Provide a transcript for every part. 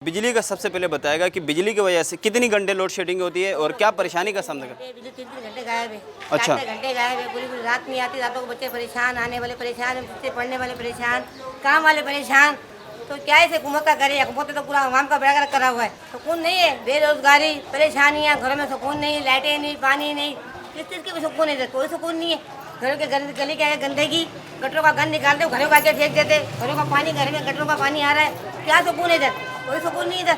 बिजली का सबसे पहले बताएगा कि बिजली की वजह से कितनी घंटे लोड शेडिंग होती है और क्या परेशानी का सामना करते हैं। बिजली 3-3 घंटे गायब है। अच्छा। 4-4 घंटे गायब है। पूरी पूरी रात नहीं आती। रातों को बच्चे परेशान, आने वाले परेशान, बच्चे पढ़ने वाले परेशान, काम वाले परेशान। तो क्या इसे हुकूमत का करे? हुकूमत तो पूरा आवाम का बेड़ा करा हुआ है। सुकून नहीं है, बेरोजगारी, परेशानियाँ, घरों में सुकून नहीं, लाइटें नहीं, पानी नहीं, किस चीज़ की भी सुकून नहीं है। कोई सुकून नहीं है। घरों के गली के गंदगी, गटरों का गंद निकालते घरों का आके फेंक देते। घरों का पानी, घर में गटरों का पानी आ रहा है। क्या सुकून है इधर? कोई सुकून नहीं इधर।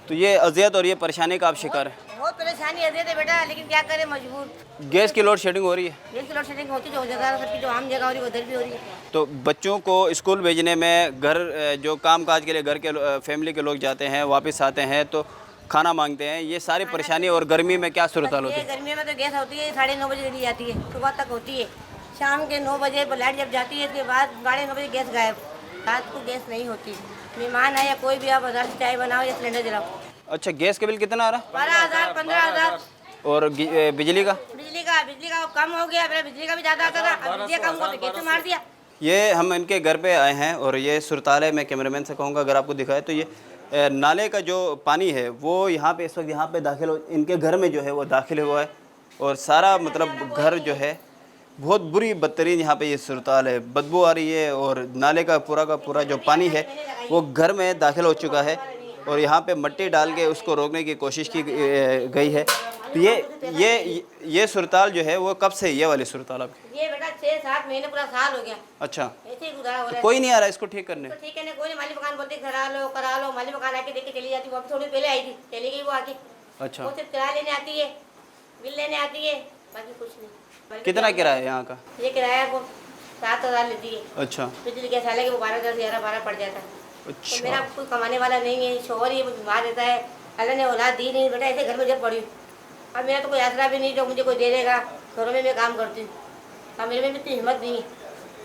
तो ये अजियत और ये परेशानी का आप शिकार है। बहुत परेशानी है देते बेटा, लेकिन क्या करें, मजबूर। गैस की लोड शेडिंग हो रही है। गैस की लोड शेडिंग होती जो जगह सबकी जो आम जगह हो रही है उधर भी हो रही है। तो बच्चों को स्कूल भेजने में घर जो काम काज के लिए घर के फैमिली के लोग जाते हैं, वापस आते हैं तो खाना मांगते हैं, ये सारी परेशानी। और गर्मी में क्या सूरत हाल होती है? गर्मी में तो गैस होती है 9:30 बजे चली जाती है, सुबह तक होती है। शाम के 9 बजे लाइट जब जाती है, इसके बाद 9:30 बजे गैस गायब। रात को गैस नहीं होती। मेहमान आए या कोई भी, आप बाजार से चाय बनाओ या सिलेंडर जलाओ। अच्छा, गैस के बिल कितना आ रहा है? 12,000 15,000। और बिजली का? बिजली का कम हो गया। पहले बिजली का भी ज़्यादा आता था, अब बिजली कम हुआ तो गैस मार दिया। ये हम इनके घर पे आए हैं और ये सुरताल है। मैं कैमरामैन से कहूँगा अगर आपको दिखाए तो ये नाले का जो पानी है वो यहाँ पे इस वक्त यहाँ पे दाखिल हो, इनके घर में जो है वो दाखिल हुआ है। और सारा मतलब घर जो है बहुत बुरी बदतरीन यहाँ पे ये सुरताल है, बदबू आ रही है। और नाले का पूरा जो पानी है वो घर में दाखिल हो चुका है और यहाँ पे मिट्टी डाल के उसको रोकने की कोशिश की गई है। तो ये सुरताल जो है वो कब से, ये वाली सुरताल आपकी? ये बेटा 6-7 महीने, पूरा साल हो गया। अच्छा, ऐसे ही गुजारा हो रहा है। कोई नहीं आ रहा इसको ठीक करने? तो ठीक है ना, कोई नहीं। माली मकान बोलते करा लो। माली मकान आके देख के चली जाती। वो अभी थोड़ी पहले आई थी, चली गई वो आके। अच्छा, वो सिर्फ किराया लेने आती है, बिल लेने आती है, बाकी कुछ नहीं। कितना किराया है यहाँ का? ये किराया वो 7,000 लेती है। अच्छा बिजली गैस हालांकि वो 12,000 11-12 पड़ जाता है। तो अच्छा। मेरा कोई कमाने वाला नहीं है, शोहर ही बीमार रहता है, अल्लाह ने औलाद दी नहीं बेटा, ऐसे घर में जब पड़ी। अब मेरा तो कोई आसरा भी नहीं जो मुझे कोई दे देगा। घरों में मैं काम करती हूँ, अब मेरे में भी इतनी हिम्मत नहीं है।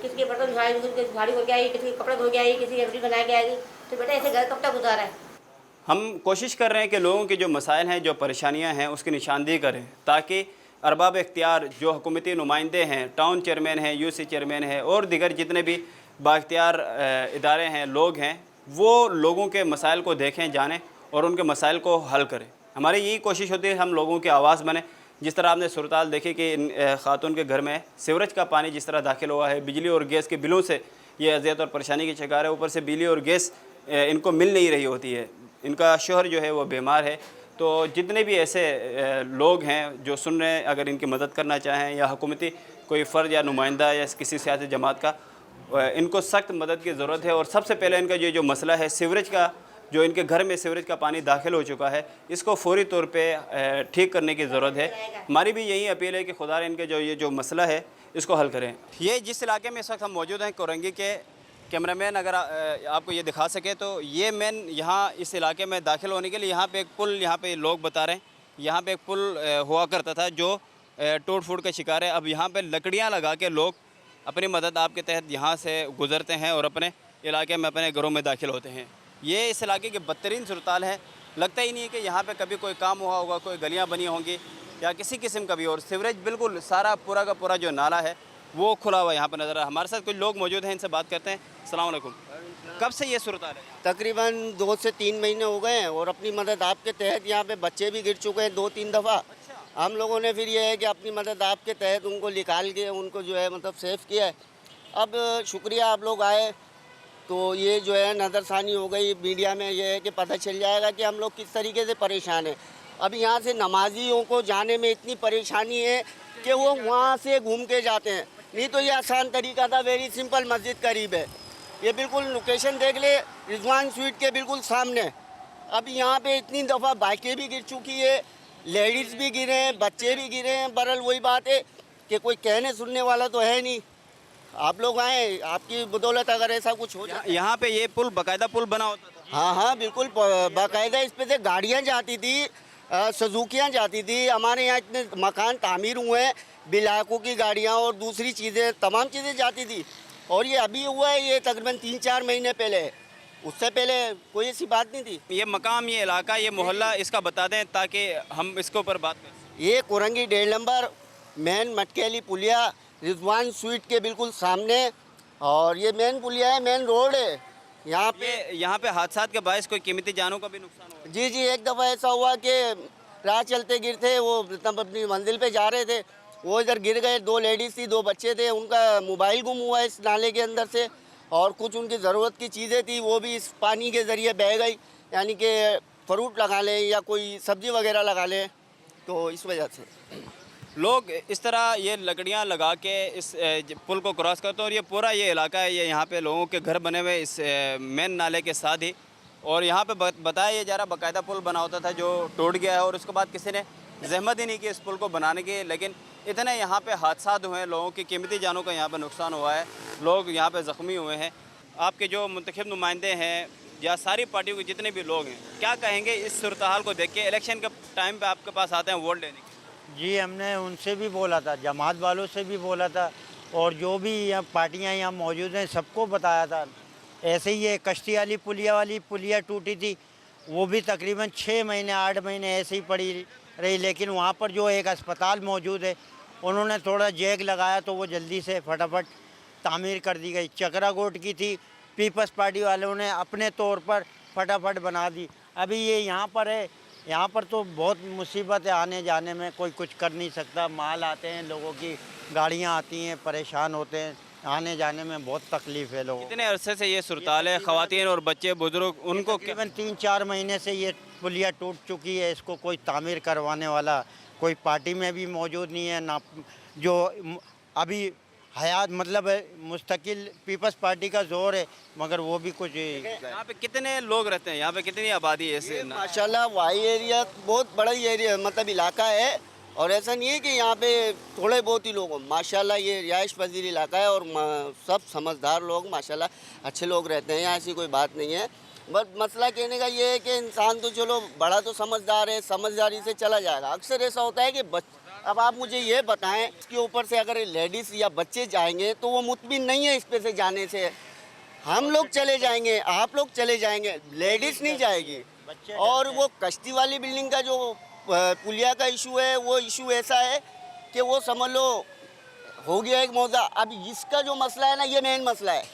किसी के बर्तन झाड़ी हो के आई, किसी के कपड़े धो के आई, किसी की सब्जी बना के आएगी। तो बेटा ऐसे घर कब तक गुजारा है? हम कोशिश कर रहे हैं कि लोगों के जो मसाइल हैं, जो परेशानियां हैं, उसकी निशानदेही करें ताकि अरबाब इख्तियार जो हुकूमती नुमाइंदे हैं, टाउन चेयरमैन हैं, यूसी चेयरमैन हैं और दीगर जितने भी बाख्तियार इदारे हैं, लोग हैं, वो लोगों के मसाइल को देखें, जानें और उनके मसाइल को हल करें। हमारी यही कोशिश होती है हम लोगों की आवाज़ बने। जिस तरह आपने सूरताल देखी कि इन खातून के घर में सीवरेज का पानी जिस तरह दाखिल हुआ है, बिजली और गैस के बिलों से ये अजियत और परेशानी की शिकार है। ऊपर से बिजली और गैस इनको मिल नहीं रही होती है, इनका शोहर जो है वो बीमार है। तो जितने भी ऐसे लोग हैं जो सुन रहे हैं, अगर इनकी मदद करना चाहें या हुकूमती कोई फ़र्द या नुमाइंदा या किसी सियासी जमात का, इनको सख्त मदद की ज़रूरत है। और सबसे पहले इनका ये जो मसला है सीवरेज का, जो इनके घर में सीवरेज का पानी दाखिल हो चुका है, इसको फौरी तौर पे ठीक करने की ज़रूरत है। हमारी भी यही अपील है कि खुदा इनके ये जो मसला है इसको हल करें। ये जिस इलाके में इस वक्त हम मौजूद हैं, कोरंगी के, कैमरामैन अगर आपको ये दिखा सके तो ये मैन यहाँ इस इलाके में दाखिल होने के लिए यहाँ पे एक पुल, यहाँ पे लोग बता रहे हैं यहाँ पे एक पुल हुआ करता था जो टूट फूट का शिकार है। अब यहाँ पे लकड़ियाँ लगा के लोग अपनी मदद आपके तहत यहाँ से गुजरते हैं और अपने इलाके में, अपने घरों में दाखिल होते हैं। ये इस इलाके के बदतरीन सुरताल है। लगता ही नहीं है कि यहाँ पे कभी कोई काम हुआ होगा, कोई गलियाँ बनी होंगी या किसी किस्म का भी। और सीवरेज बिल्कुल सारा पूरा का पूरा जो नाला है वो खुला हुआ यहाँ पर नज़र आ रहा है। हमारे साथ कुछ लोग मौजूद हैं, इनसे बात करते हैं। अस्सलाम वालेकुम। कब से ये सुरताल है? तकरीबन 2 से 3 महीने हो गए हैं और अपनी मदद आपके तहत यहाँ पे बच्चे भी गिर चुके हैं 2-3 दफ़ा। अच्छा। हम लोगों ने फिर ये है कि अपनी मदद आपके तहत उनको निकाल के उनको जो है मतलब सेफ किया है। अब शुक्रिया आप लोग आए तो ये जो है नज़रसानी हो गई मीडिया में, ये है कि पता चल जाएगा कि हम लोग किस तरीके से परेशान हैं। अब यहाँ से नमाजियों को जाने में इतनी परेशानी है कि वो वहाँ से घूम के जाते हैं, नहीं तो ये आसान तरीका था। वेरी सिंपल, मस्जिद करीब है, ये बिल्कुल लोकेशन देख ले, रिजवान स्वीट के बिल्कुल सामने। अब यहाँ पे इतनी दफ़ा बाइकें भी गिर चुकी है, लेडीज़ भी गिरे हैं, बच्चे भी गिरे हैं। बहरहाल वही बात है कि कोई कहने सुनने वाला तो है नहीं। आप लोग आए, आपकी बदौलत अगर ऐसा कुछ हो जाए। यहाँ पे ये पुल बाकायदा पुल बना होता था? हाँ हाँ बिल्कुल, बाकायदा इस पे से गाड़ियाँ जाती थी, सुजुकियाँ जाती थी। हमारे यहाँ इतने मकान तामीर हुए हैं, बिलाकों की गाड़ियाँ और दूसरी चीज़ें, तमाम चीज़ें जाती थी। और ये अभी हुआ है, ये तकरीबन 3-4 महीने पहले, उससे पहले कोई ऐसी बात नहीं थी। ये मकाम, ये इलाका, ये मोहल्ला इसका बता दें ताकि हम इसके ऊपर बात करें। ये कोरंगी 1.5 नंबर मेन मटकेली पुलिया, रिजवान स्वीट के बिल्कुल सामने। और ये मेन पुलिया है, मेन रोड है। यहाँ पे हादसा के बायस कोई कीमती जानों का भी नुकसान हुआ? जी जी, एक दफ़ा ऐसा हुआ कि राह चलते गिरते, वो मतलब अपनी मंजिल पे जा रहे थे, वो इधर गिर गए। 2 लेडीज़ थी, 2 बच्चे थे, उनका मोबाइल गुम हुआ इस नाले के अंदर से, और कुछ उनकी ज़रूरत की चीज़ें थी वो भी इस पानी के ज़रिए बह गई, यानी कि फ्रूट लगा लें या कोई सब्ज़ी वगैरह लगा लें, तो इस वजह से लोग इस तरह ये लकड़ियाँ लगा के इस पुल को क्रॉस करते हैं। और ये पूरा ये इलाका है, ये यहाँ पे लोगों के घर बने हुए इस मेन नाले के साथ ही। और यहाँ पे बताया ये जा रहा बाकायदा पुल बना होता था जो टूट गया है, और उसके बाद किसी ने जहमत ही नहीं की इस पुल को बनाने की। लेकिन इतने यहाँ पे हादसा हुए हैं, लोगों की कीमती जानों का यहाँ पे नुकसान हुआ है, लोग यहाँ पे ज़ख्मी हुए हैं। आपके जो मुंतखब नुमाइंदे हैं या सारी पार्टियों के जितने भी लोग हैं, क्या कहेंगे इस सूरत हाल को देख के? इलेक्शन के टाइम पे आपके पास आते हैं वोट लेने के? जी, हमने उनसे भी बोला था, जमात वालों से भी बोला था, और जो भी यहाँ पार्टियाँ यहाँ मौजूद हैं सबको बताया था। ऐसे ही ये कश्ती वाली पुलिया टूटी थी, वो भी तकरीबन 6 महीने 8 महीने ऐसे ही पड़ी रही। लेकिन वहाँ पर जो एक अस्पताल मौजूद है, उन्होंने थोड़ा जैक लगाया तो वो जल्दी से फटाफट तामीर कर दी गई। चक्राकोट की थी, पीपल्स पार्टी वालों ने अपने तौर पर फटाफट बना दी। अभी ये यहाँ पर है, यहाँ पर तो बहुत मुसीबत है, आने जाने में कोई कुछ कर नहीं सकता। माल आते हैं, लोगों की गाड़ियाँ आती हैं, परेशान होते हैं, आने जाने में बहुत तकलीफ़ है लोगों को। कितने अरसे से ये सूरत-ए-हाल है? ख़वातीन और बच्चे बुजुर्ग उनको तकरीबन 3-4 महीने से ये पुलिया टूट चुकी है। इसको कोई तामीर करवाने वाला कोई पार्टी में भी मौजूद नहीं है, ना जो अभी हयात मतलब मुस्तकिल पीपल्स पार्टी का जोर है, मगर वो भी कुछ। यहाँ पे कितने लोग रहते हैं? यहाँ पे कितनी आबादी है ऐसे? माशाल्लाह वाई एरिया बहुत बड़ा ही एरिया मतलब इलाका है, और ऐसा नहीं है कि यहाँ पे थोड़े बहुत ही लोग हों। माशाल्लाह ये रिहाइश पजीर इलाका है, और सब समझदार लोग माशाल्लाह अच्छे लोग रहते हैं, यहाँ ऐसी कोई बात नहीं है। बस मसला कहने का ये है कि इंसान तो चलो बड़ा तो समझदार है, समझदारी से चला जाएगा। अक्सर ऐसा होता है कि अब आप मुझे ये बताएं, इसके ऊपर से अगर लेडीज़ या बच्चे जाएंगे तो वो मुतमिन नहीं है इस पे से जाने से। हम लोग चले जाएंगे, आप लोग चले जाएंगे, लेडीज़ नहीं जाएगी। और वो कश्ती वाली बिल्डिंग का जो पुलिया का इशू है, वो इशू ऐसा है कि वो समझ लो हो गया एक मौजा। अब इसका जो मसला है ना, ये मेन मसला है।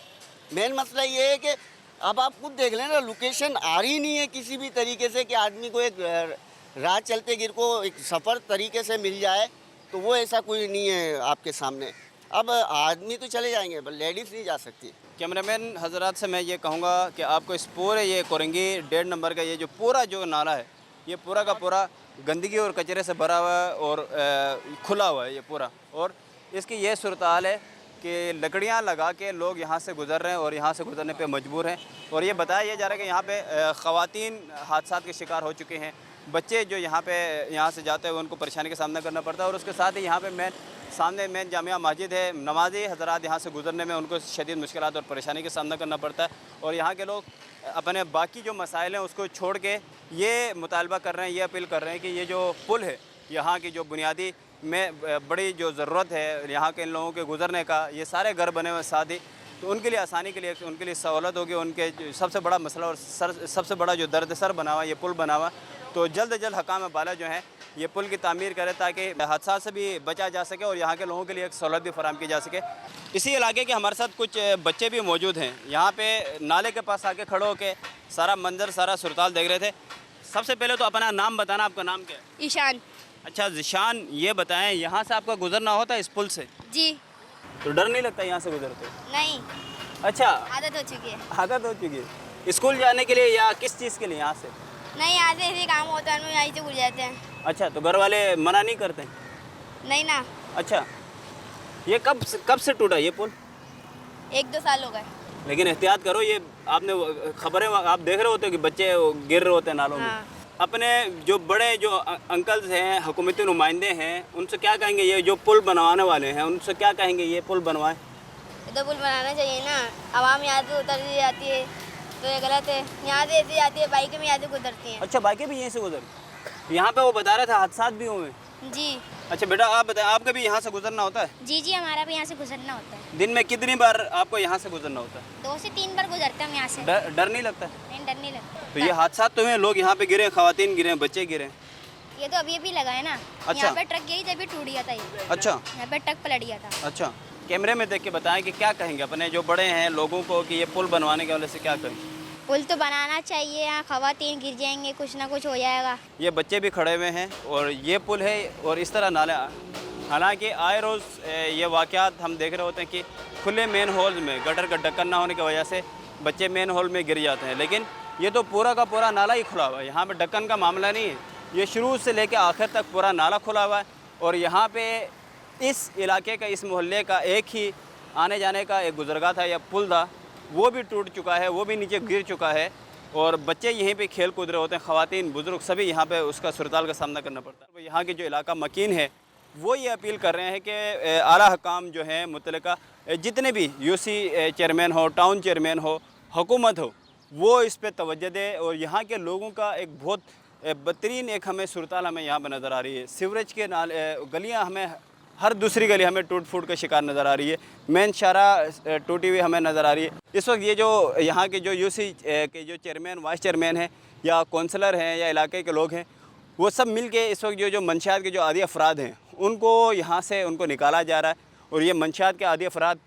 मेन मसला ये है कि अब आप खुद देख लें ना, लोकेशन आ रही नहीं है किसी भी तरीके से कि आदमी को एक राह चलते गिर को एक सफ़र तरीके से मिल जाए, तो वो ऐसा कोई नहीं है आपके सामने। अब आदमी तो चले जाएंगे पर लेडीज़ नहीं जा सकती। कैमरामैन हजरात से मैं ये कहूँगा कि आपको इस पूरे ये कोरंगी 1.5 नंबर का ये जो पूरा जो नाला है, ये पूरा का पूरा गंदगी और कचरे से भरा हुआ है और खुला हुआ है ये पूरा। और इसकी ये सूरत हाल है कि लकड़ियाँ लगा के लोग यहाँ से गुज़र रहे हैं और यहाँ से गुज़रने पे मजबूर हैं। और ये बताया जा रहा है कि यहाँ पे ख़वातीन हादसात के शिकार हो चुके हैं, बच्चे जो यहाँ से जाते हैं उनको परेशानी का सामना करना पड़ता है। और उसके साथ ही यहाँ पे सामने मेन जामिया मस्जिद है, नमाजी हज़रात यहाँ से गुज़रने में उनको शदीद मुश्किलात और परेशानी का सामना करना पड़ता है। और यहाँ के लोग अपने बाकी जो मसाइल हैं उसको छोड़ के ये मुतालबा कर रहे हैं, ये अपील कर रहे हैं कि ये जो पुल है, यहाँ की जो बुनियादी में बड़ी जो ज़रूरत है यहाँ के इन लोगों के गुज़रने का, ये सारे घर बने हुए साथ ही, तो उनके लिए आसानी के लिए, उनके लिए सहूलत होगी। उनके सबसे बड़ा मसला और सबसे बड़ा जो दर्द सर बना हुआ ये पुल बना हुआ, तो जल्द अज जल्द हकाम बाला जो है ये पुल की तामीर करे ताकि हादसा से भी बचा जा सके और यहाँ के लोगों के लिए एक सहूलत भी फराहम की जा सके। इसी इलाके के हमारे साथ कुछ बच्चे भी मौजूद हैं, यहाँ पे नाले के पास आके खड़े होकर सारा मंजर सारा सुरताल देख रहे थे। सबसे पहले तो अपना नाम बताना, आपका नाम क्या है? ईशान। अच्छा ज़िशान, ये बताएं यहाँ से आपका गुजरना होता है इस पुल से? जी। तो डर नहीं लगता यहाँ से गुजरते? नहीं। अच्छा, आदत हो चुकी है। आदत हो चुकी है। स्कूल जाने के लिए या किस चीज़ के लिए यहाँ से? नहीं, यहाँ से ऐसे काम होता है, हम यहीं से गुजर जाते हैं। अच्छा, तो घर वाले मना नहीं करते? नहीं ना। अच्छा, ये कब से टूटा ये पुल? 1-2 साल हो गए। लेकिन एहतियात करो, ये आपने खबरें आप देख रहे होते हो कि बच्चे गिर रहे होते हैं नालों में। अपने जो बड़े जो अंकल्स हैं, हुकूमती नुमाइंदे हैं, उनसे क्या कहेंगे? ये जो पुल बनवाने वाले हैं उनसे क्या कहेंगे ये पुल बनवाएं? ये तो पुल बनाना चाहिए ना, आवाम यहाँ से उतर दी जाती है तो ये गलत है। यहाँ से ऐसे जाती है, बाइकें भी यहाँ से गुजरती हैं। अच्छा, बाइकें भी यहीं से गुजरती? यहाँ पे वो बता रहे थे हादसा भी हुए। जी। अच्छा बेटा, आप बताएं, आपका भी यहाँ से गुजरना होता है? जी जी, हमारा भी यहाँ से गुजरना होता है। दिन में कितनी बार आपको यहाँ से गुजरना होता है? 2 से 3 बार गुजरते हैं हम यहाँ से। डर नहीं लगता? नहीं, डर नहीं लगता। तो ये हादसा तो हुए, लोग यहाँ पे गिरे, खवातीन गिरे, बच्चे गिरे। ये तो अभी लगा है ना। अच्छा। यहाँ पे ट्रक गई तभी टूट गया था ये। अच्छा, यहाँ पे ट्रक पलट गया था। अच्छा, कैमरे में देख के बताएं कि क्या कहेंगे अपने जो बड़े हैं लोगों को कि ये पुल बनवाने के वजह से क्या करें। पुल तो बनाना चाहिए, यहाँ खवातीन गिर जाएंगे, कुछ ना कुछ हो जाएगा। ये बच्चे भी खड़े हुए हैं और ये पुल है और इस तरह नाले, हालांकि आए रोज़ ये वाक़यात हम देख रहे होते हैं कि खुले मेन होल में गटर का ढक्कन ना होने की वजह से बच्चे मेन होल में गिर जाते हैं, लेकिन ये तो पूरा का पूरा नाला ही खुला हुआ है। यहाँ पे ढक्कन का मामला नहीं है, ये शुरू से लेकर आखिर तक पूरा नाला खुला हुआ है और यहाँ पे इस इलाके का, इस मोहल्ले का एक ही आने जाने का एक गुजरगाह था या पुल था, वो भी टूट चुका है, वो भी नीचे गिर चुका है और बच्चे यहीं पे खेल कूद रहे होते हैं, ख़वातीन बुज़ुर्ग सभी यहाँ पे उसका सूरत-हाल का सामना करना पड़ता है। यहाँ के जो इलाका मकीन है वो ये अपील कर रहे हैं कि आला हकाम जो हैं मुतल्लिका जितने भी यूसी चेयरमैन हो, टाउन चेयरमैन हो, हुकूमत हो, वो इस पर तवज्जो दे और यहाँ के लोगों का एक बहुत बदतरीन एक हमें सूरत-हाल हमें यहाँ पर नज़र आ रही है। सीवरेज के गलियाँ हमें हर दूसरी गली हमें टूट फूट का शिकार नज़र आ रही है, मेन शारा टूटी हुई हमें नज़र आ रही है। इस वक्त ये जो यहाँ के जो यूसी के जो चेयरमैन, वाइस चेयरमैन हैं या कौंसलर हैं या इलाके के लोग हैं, वो सब मिल के इस वक्त जो मंशियात के जो आदी अफराद हैं उनको यहाँ से उनको निकाला जा रहा है और ये मंशियात के आदी अफराद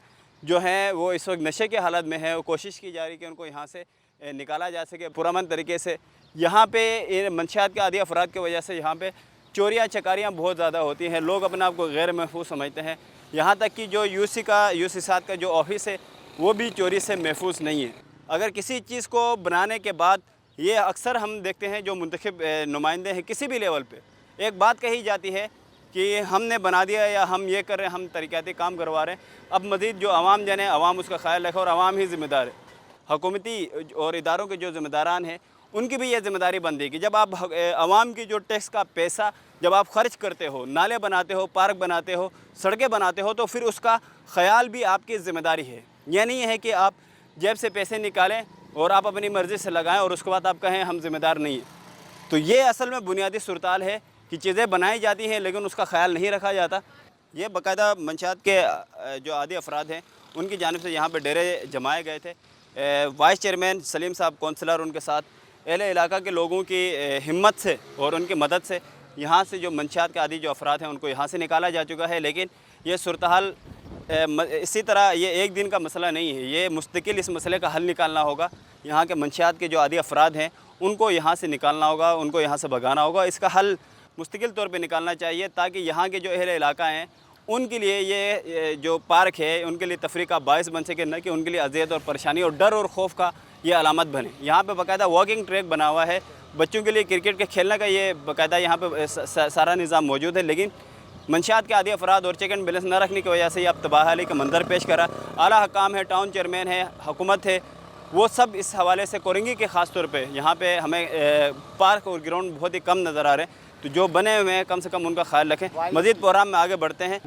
जो हैं वो इस वक्त नशे के हालत में है। कोशिश की जा रही है कि उनको यहाँ से निकाला जा सके पुरअमन तरीके से। यहाँ पे मंशियात के आदी अफराद की वजह से यहाँ पे चोरियाँ चकारियाँ बहुत ज़्यादा होती हैं, लोग अपने आप को गैर महफूज समझते हैं। यहाँ तक कि जो यूसी साथ का जो ऑफिस है वो भी चोरी से महफूज नहीं है। अगर किसी चीज़ को बनाने के बाद ये अक्सर हम देखते हैं जो मुंतखब नुमाइंदे हैं किसी भी लेवल पे, एक बात कही जाती है कि हमने बना दिया या हम ये कर रहे हैं, हम तरीक़ाती काम करवा रहे हैं। अब मज़ीद जो आवाम जन है, आवाम उसका ख्याल रखे और आवाम ही ज़िम्मेदार है। हुकूमती और इदारों के जो ज़िम्मेदारान हैं उनकी भी ये ज़िम्मेदारी बनती है कि जब आप आवाम की जो टैक्स का पैसा जब आप ख़र्च करते हो, नाले बनाते हो, पार्क बनाते हो, सड़कें बनाते हो, तो फिर उसका ख्याल भी आपकी ज़िम्मेदारी है। यह नहीं है कि आप जेब से पैसे निकालें और आप अपनी मर्ज़ी से लगाएं और उसके बाद आप कहें हम ज़िम्मेदार नहीं हैं। तो ये असल में बुनियादी सूरत-हाल है कि चीज़ें बनाई जाती हैं लेकिन उसका ख्याल नहीं रखा जाता। ये बाकायदा मंशियात के जो आदी अफराद हैं उनकी जानिब से यहाँ पर डेरे जमाए गए थे। वाइस चेयरमैन सलीम साहब, कौंसलर, उनके साथ अहले इलाका के लोगों की हिम्मत से और उनकी मदद से यहाँ से जो मंशियात के आदी जो अफराद हैं उनको यहाँ से निकाला जा चुका है। लेकिन ये सूरत-हाल इसी तरह ये एक दिन का मसला नहीं है, ये मुस्तकिल इस मसले का हल निकालना होगा। यहाँ के मंशियात के जो आदी अफराद हैं उनको यहाँ से निकालना होगा, उनको यहाँ से भगाना होगा। इसका हल मुस्तकिल तौर पे निकालना चाहिए ताकि यहाँ के जो अहले इलाका हैं उनके लिए ये जो पार्क है उनके लिए तफरीह का बायस बन सके, न कि उनके लिए अज़ियत और परेशानी और डर और खौफ का ये अलामत बने। यहाँ पे बाकायदा वॉकिंग ट्रैक बना हुआ है, बच्चों के लिए क्रिकेट के खेलने का ये बाकायदा यहाँ पे सारा निज़ाम मौजूद है, लेकिन मंशियात के आदी अफराद और चेक एंड बैलेंस न रखने की वजह से ये अब तबाही का मंजर पेश करा। आला हकाम है, टाउन चेयरमैन है, हुकूमत है, वो सब इस हवाले से कोरंगी के ख़ास तौर पे यहाँ पे हमें पार्क और ग्राउंड बहुत ही कम नज़र आ रहे हैं। तो जो बने हुए हैं कम से कम उनका ख्याल रखें। मज़ीद प्रोग्राम में आगे बढ़ते हैं।